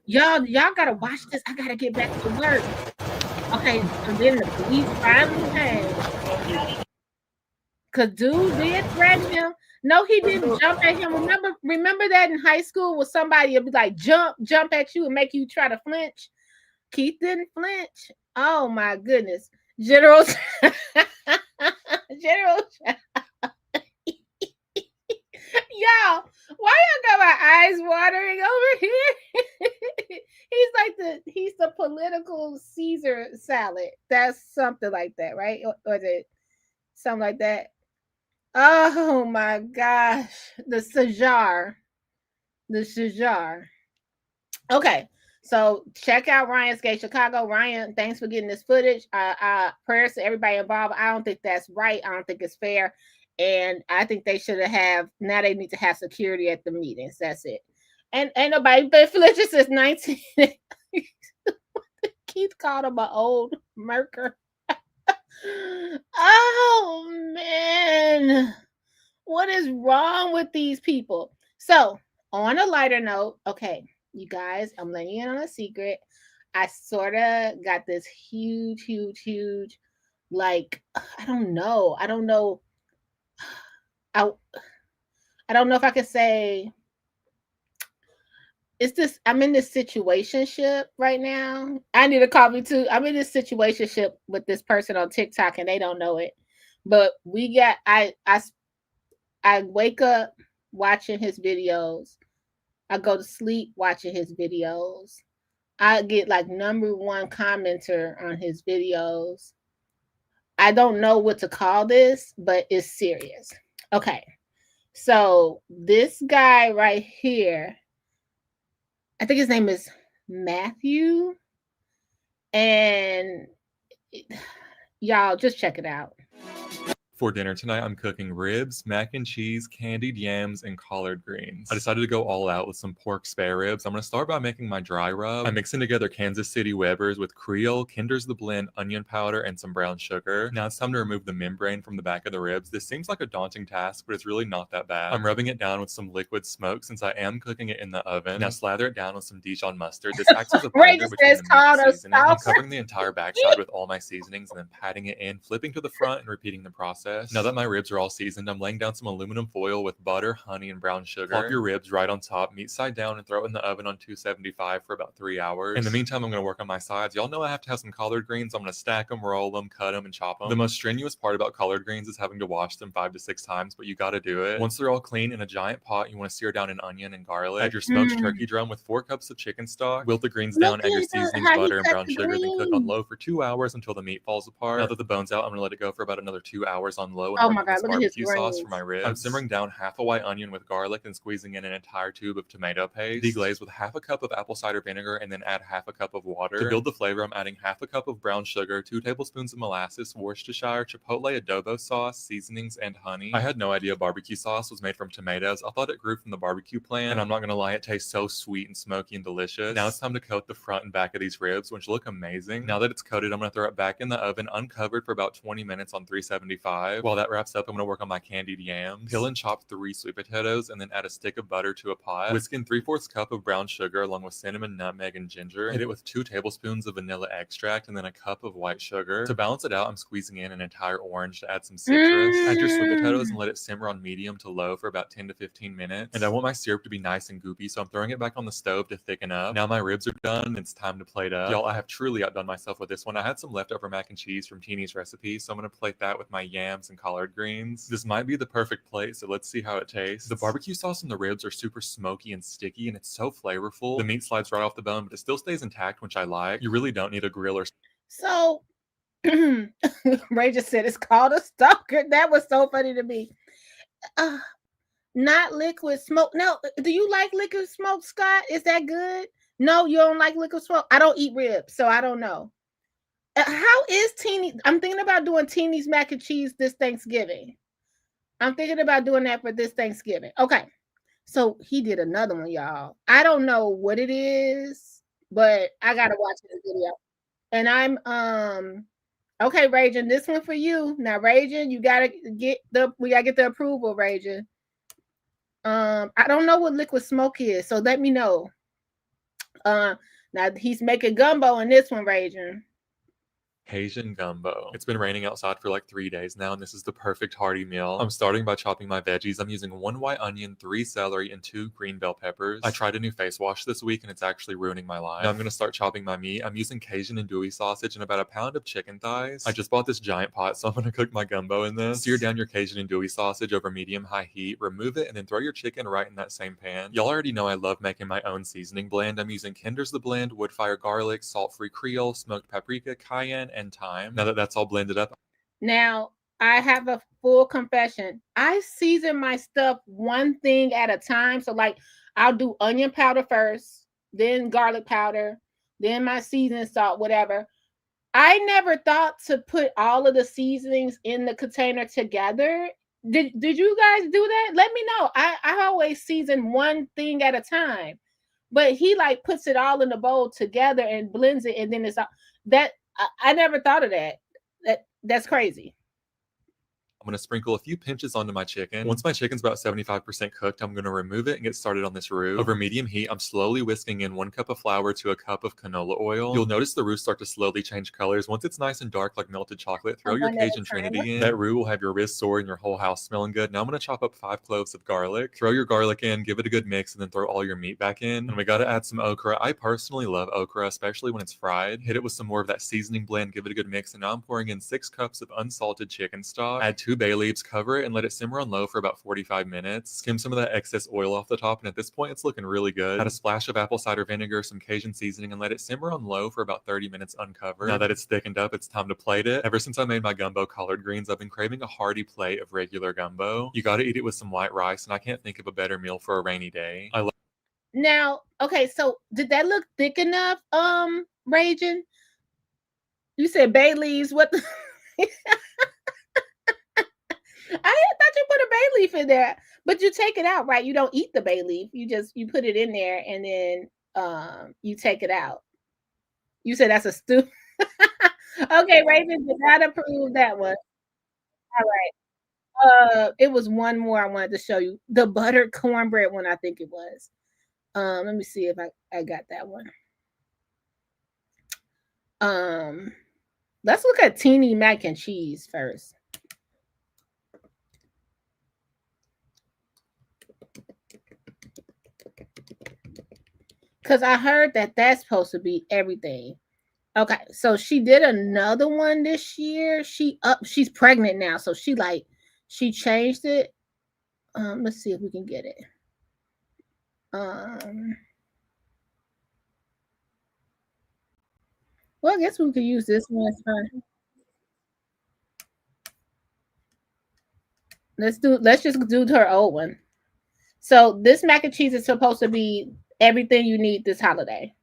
Y'all gotta watch this. I gotta get back to work. Okay, and then the police finally came. Cause dude did threaten him. No, he didn't jump at him. Remember that in high school when somebody would be like, jump at you and make you try to flinch? Keith didn't flinch. Oh my goodness. General y'all, why y'all got my eyes watering over here? He's the political Caesar salad. That's something like that, right? Or is it something like that? Oh my gosh. The Sajar. Okay. So check out Ryan's Gate Chicago. Ryan, thanks for getting this footage. Prayers to everybody involved. I don't think that's right. I don't think it's fair. And I think they should have, now they need to have security at the meetings. That's it. And ain't nobody, but Fletcher says 19. Keith called him an old murker. Oh man. What is wrong with these people? So, on a lighter note, okay, you guys, I'm letting you in on a secret. I sort of got this huge, like, I don't know. I don't know if I could say it's this. I'm in this situationship right now. I need a coffee too. I'm in this situationship with this person on TikTok and they don't know it. But I wake up watching his videos. I go to sleep watching his videos. I get like #1 commenter on his videos. I don't know what to call this, but it's serious. Okay. So this guy right here, I think his name is Matthew. And y'all just check it out. For dinner tonight, I'm cooking ribs, mac and cheese, candied yams, and collard greens. I decided to go all out with some pork spare ribs. I'm going to start by making my dry rub. I'm mixing together Kansas City Weber's with Creole, Kinder's The Blend, onion powder, and some brown sugar. Now it's time to remove the membrane from the back of the ribs. This seems like a daunting task, but it's really not that bad. I'm rubbing it down with some liquid smoke since I am cooking it in the oven. Now slather it down with some Dijon mustard. This acts as a binder between the meat and seasoning. I'm covering the entire backside with all my seasonings and then patting it in, flipping to the front and repeating the process. Now that my ribs are all seasoned, I'm laying down some aluminum foil with butter, honey, and brown sugar. Plop your ribs right on top, meat side down, and throw it in the oven on 275 for about 3 hours. In the meantime, I'm going to work on my sides. Y'all know I have to have some collard greens. I'm going to stack them, roll them, cut them, and chop them. The most strenuous part about collard greens is having to wash them 5 to 6 times, but you got to do it. Once they're all clean, in a giant pot, you want to sear down an onion and garlic. Add your smoked turkey drum with 4 cups of chicken stock. Wilt the greens down, add your seasonings, butter, and brown sugar, then cook on low for 2 hours until the meat falls apart. Now that the bone's out, I'm going to let it go for about another 2 hours on low. And barbecue sauce for my ribs. I'm simmering down half a white onion with garlic and squeezing in an entire tube of tomato paste. Deglaze with half a cup of apple cider vinegar and then add half a cup of water. To build the flavor, I'm adding half a cup of brown sugar, 2 tablespoons of molasses, Worcestershire, chipotle adobo sauce, seasonings, and honey. I had no idea barbecue sauce was made from tomatoes. I thought it grew from the barbecue plant, and I'm not gonna lie, it tastes so sweet and smoky and delicious. Now it's time to coat the front and back of these ribs, which look amazing. Now that it's coated, I'm gonna throw it back in the oven uncovered for about 20 minutes on 375. 5. While that wraps up, I'm gonna work on my candied yams. Peel and chop 3 sweet potatoes and then add a stick of butter to a pot. Whisk in 3/4 cup of brown sugar along with cinnamon, nutmeg, and ginger. Hit it with 2 tablespoons of vanilla extract and then a cup of white sugar. To balance it out, I'm squeezing in an entire orange to add some citrus. Add your sweet potatoes and let it simmer on medium to low for about 10 to 15 minutes. And I want my syrup to be nice and goopy, so I'm throwing it back on the stove to thicken up. Now my ribs are done, it's time to plate up. Y'all, I have truly outdone myself with this one. I had some leftover mac and cheese from Teeny's recipe, so I'm gonna plate that with my yams and collard greens. This might be the perfect plate, so let's see how it tastes. The barbecue sauce and the ribs are super smoky and sticky, and it's so flavorful. The meat slides right off the bone, but it still stays intact, which I like. You really don't need a grill or... So Ray just said it's called a stalker. That was so funny to me. Not liquid smoke. No, do you like liquid smoke, Scott? Is that good? No, you don't like liquid smoke. I don't eat ribs, so I don't know. How is Teeny? I'm thinking about doing Teeny's mac and cheese this Thanksgiving. I'm thinking about doing that for this Thanksgiving. Okay, so he did another one, y'all. I don't know what it is, but I gotta watch this video. And I'm okay, Ragin, this one for you. Now, Ragin, we gotta get the approval, Ragin. I don't know what liquid smoke is, so let me know. Now he's making gumbo in this one, Ragin. Cajun gumbo. It's been raining outside for like 3 days now, and this is the perfect hearty meal. I'm starting by chopping my veggies. I'm using 1 white onion, 3 celery, and 2 green bell peppers. I tried a new face wash this week, and it's actually ruining my life. Now I'm going to start chopping my meat. I'm using Cajun andouille sausage and about a pound of chicken thighs. I just bought this giant pot, so I'm going to cook my gumbo in this. Sear down your Cajun andouille sausage over medium-high heat, remove it, and then throw your chicken right in that same pan. Y'all already know I love making my own seasoning blend. I'm using Kinder's The Blend, wood fire garlic, salt-free Creole, smoked paprika, cayenne, and thyme. Now that that's all blended up. Now, I have a full confession. I season my stuff one thing at a time. So, like, I'll do onion powder first, then garlic powder, then my seasoning salt, whatever. I never thought to put all of the seasonings in the container together. Did you guys do that? Let me know. I always season one thing at a time. But he like puts it all in the bowl together and blends it, and then it's all that I never thought of that. That's crazy. I'm going to sprinkle a few pinches onto my chicken. Once my chicken's about 75% cooked, I'm going to remove it and get started on this roux. Over medium heat, I'm slowly whisking in 1 cup of flour to a cup of canola oil. You'll notice the roux start to slowly change colors. Once it's nice and dark like melted chocolate, throw your Cajun Trinity in. That roux will have your wrist sore and your whole house smelling good. Now I'm going to chop up 5 cloves of garlic. Throw your garlic in, give it a good mix, and then throw all your meat back in. And we got to add some okra. I personally love okra, especially when it's fried. Hit it with some more of that seasoning blend, give it a good mix, and now I'm pouring in 6 cups of unsalted chicken stock. Add 2 bay leaves, cover it, and let it simmer on low for about 45 minutes. Skim some of that excess oil off the top, and at this point, it's looking really good. Add a splash of apple cider vinegar, some Cajun seasoning, and let it simmer on low for about 30 minutes uncovered. Now that it's thickened up, it's time to plate it. Ever since I made my gumbo collard greens, I've been craving a hearty plate of regular gumbo. You gotta eat it with some white rice, and I can't think of a better meal for a rainy day. Now, okay, so did that look thick enough, Ragin? You said bay leaves, what the I thought you put a bay leaf in there, but you take it out, right? You don't eat the bay leaf. You put it in there and then you take it out. You said that's a stew. Okay, Raven did not approve that one. All right. It was one more I wanted to show you. The buttered cornbread one, I think it was. Let me see if I got that one. Let's look at Teeny mac and cheese first. Because I heard that that's supposed to be everything. Okay, so she did another one this year. She's pregnant now, so she changed it. Let's see if we can get it. Well, I guess we could use this one. It's fine. Let's just do her old one. So this mac and cheese is supposed to be everything you need this holiday.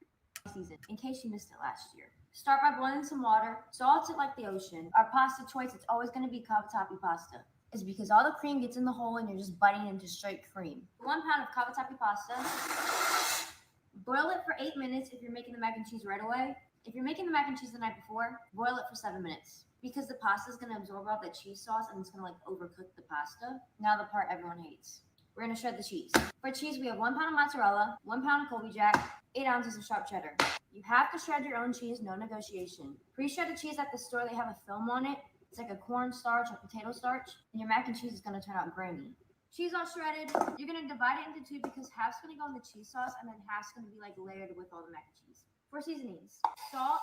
Season, in case you missed it last year. Start by boiling some water. Salt it like the ocean. Our pasta choice, it's always going to be cavatappi pasta. It's because all the cream gets in the hole and you're just biting into straight cream. 1 pound of cavatappi pasta. Boil it for 8 minutes if you're making the mac and cheese right away. If you're making the mac and cheese the night before, boil it for 7 minutes. because the pasta is going to absorb all the cheese sauce and it's going to like overcook the pasta. Now the part everyone hates. We're going to shred the cheese. For cheese, we have 1 pound of mozzarella, 1 pound of Colby Jack, 8 ounces of sharp cheddar. You have to shred your own cheese, no negotiation. Pre-shred the cheese at the store, they have a film on it. It's like a cornstarch or potato starch, and your mac and cheese is going to turn out grainy. Cheese all shredded, you're going to divide it into 2 because half's going to go in the cheese sauce and then half's going to be like layered with all the mac and cheese. For seasonings, salt.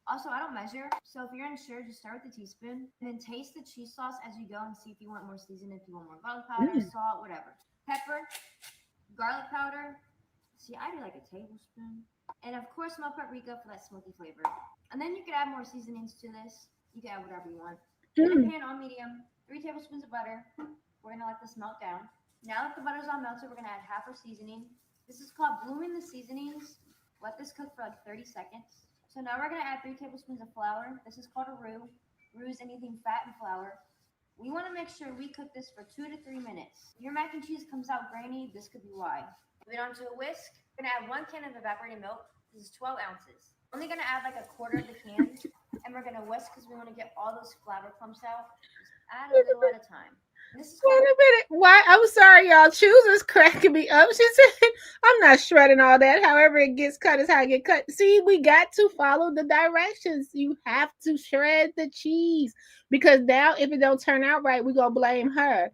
Also, I don't measure, so if you're unsure, just start with a teaspoon and then taste the cheese sauce as you go and see if you want more seasoning, if you want more garlic powder, salt, whatever. Pepper, garlic powder. See, I do like a tablespoon. And of course, smoked paprika for that smoky flavor. And then you could add more seasonings to this. You can add whatever you want. In a pan on medium, 3 tablespoons of butter. We're gonna let this melt down. Now that the butter's all melted, we're gonna add half our seasoning. This is called blooming the seasonings. Let this cook for like 30 seconds. So now we're gonna add 3 tablespoons of flour. This is called a roux. Roux is anything fat and flour. We wanna make sure we cook this for 2 to 3 minutes. If your mac and cheese comes out grainy, this could be why. Moving on to a whisk. We're gonna add 1 can of evaporated milk. This is 12 ounces. Only gonna add like a quarter of the can, and we're gonna whisk because we wanna get all those flour clumps out. Just add a little at a time. This is Wait a minute. Why? I'm sorry, y'all. Choosers cracking me up. She said, I'm not shredding all that. However it gets cut is how it get cut. See, we got to follow the directions. You have to shred the cheese because now if it don't turn out right, we're going to blame her.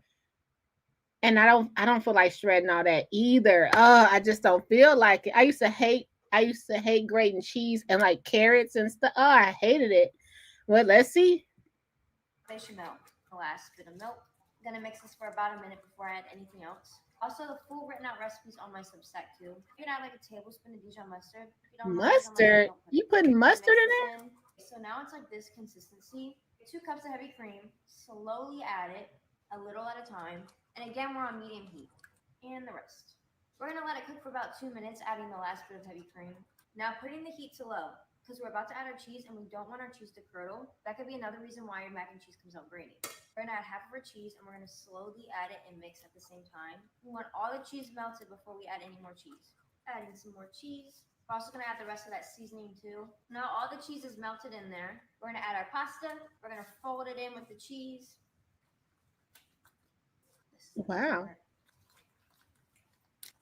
And I don't feel like shredding all that either. I just don't feel like it. I used to hate grating cheese and like carrots and stuff. I hated it. Well, let's see. Fish milk. The last bit of milk. I'm gonna mix this for about a minute before I add anything else. Also, the full written out recipes on my Substack too. You can add like a tablespoon of Dijon mustard. If you don't Mustard? You putting mustard in there? So now it's like this consistency. 2 cups of heavy cream. Slowly add it, a little at a time. And again, we're on medium heat. And the rest. We're gonna let it cook for about 2 minutes, adding the last bit of heavy cream. Now putting the heat to low, because we're about to add our cheese and we don't want our cheese to curdle. That could be another reason why your mac and cheese comes out grainy. We're gonna add half of our cheese and we're gonna slowly add it and mix at the same time. We want all the cheese melted before we add any more cheese. Adding some more cheese. We're also gonna add the rest of that seasoning too. Now all the cheese is melted in there. We're gonna add our pasta. We're gonna fold it in with the cheese. Wow.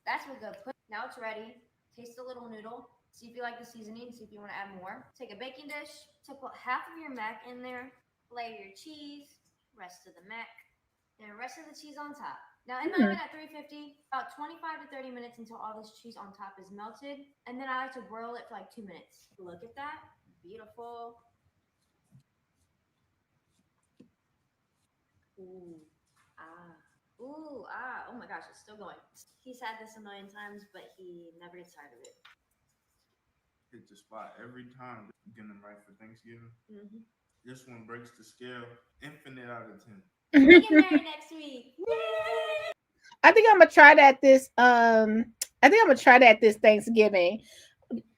That's what good. Now it's ready. Taste the little noodle. See if you like the seasoning. See if you want to add more. Take a baking dish. To put half of your mac in there. Layer your cheese. Rest of the mac. And the rest of the cheese on top. Now in my oven at 350, about 25 to 30 minutes until all this cheese on top is melted. And then I like to broil it for like 2 minutes. Look at that. Beautiful. Ooh. Ah. Ooh, ah, oh my gosh, it's still going. He's had this a million times, but he never gets tired of it. Hit the spot every time. Getting them right for Thanksgiving. This one breaks the scale. Infinite out of 10. We get married next week. Yay! I think I'm gonna try that this Thanksgiving.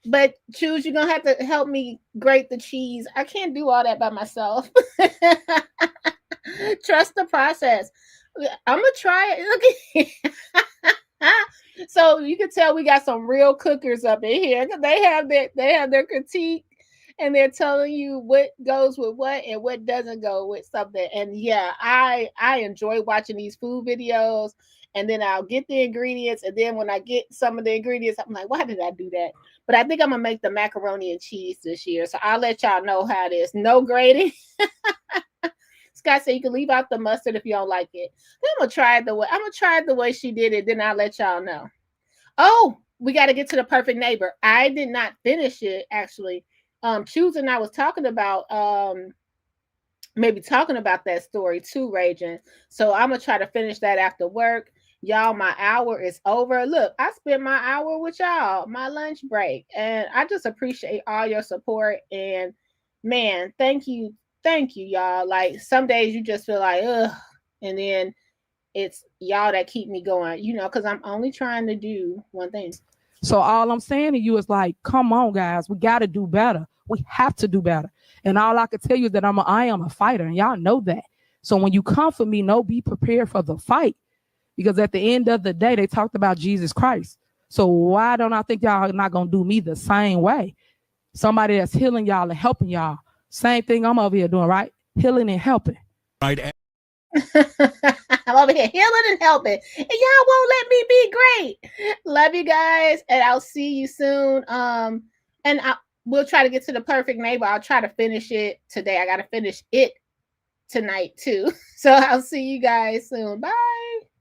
But Choose, you're gonna have to help me grate the cheese. I can't do all that by myself. Trust the process. I'm gonna try it. Look, so you can tell we got some real cookers up in here. They have their critique, and they're telling you what goes with what and what doesn't go with something. And yeah, I enjoy watching these food videos. And then I'll get the ingredients, and then when I get some of the ingredients, I'm like, why did I do that? But I think I'm gonna make the macaroni and cheese this year, so I'll let y'all know how it is. No grating. Scott said you can leave out the mustard if you don't like it. Then I'm gonna try it the way she did it. Then I'll let y'all know. Oh, we got to get to the perfect neighbor. I did not finish it actually. Choose and I was talking about maybe talking about that story too, Raging. So I'm gonna try to finish that after work. Y'all, my hour is over. Look, I spent my hour with y'all, my lunch break, and I just appreciate all your support. And man, thank you, y'all. Like some days you just feel like, ugh, and then it's y'all that keep me going, because I'm only trying to do one thing. So all I'm saying to you is like, come on, guys, we got to do better. We have to do better. And all I can tell you is that I am a fighter, and y'all know that. So when you come for me, be prepared for the fight. Because at the end of the day, they talked about Jesus Christ. So why don't I think y'all are not going to do me the same way? Somebody that's healing y'all and helping y'all. Same thing I'm over here doing, right? healing and helping. I'm over here healing and helping, and y'all won't let me be great. Love you guys, and I'll see you soon. And we'll try to get to the perfect neighbor. I'll try to finish it today. I got to finish it tonight too. So I'll see you guys soon. Bye.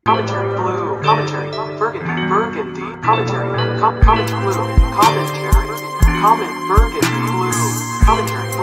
Commentary blue, commentary burgundy, commentary, comment blue, commentary, comment burgundy blue, commentary.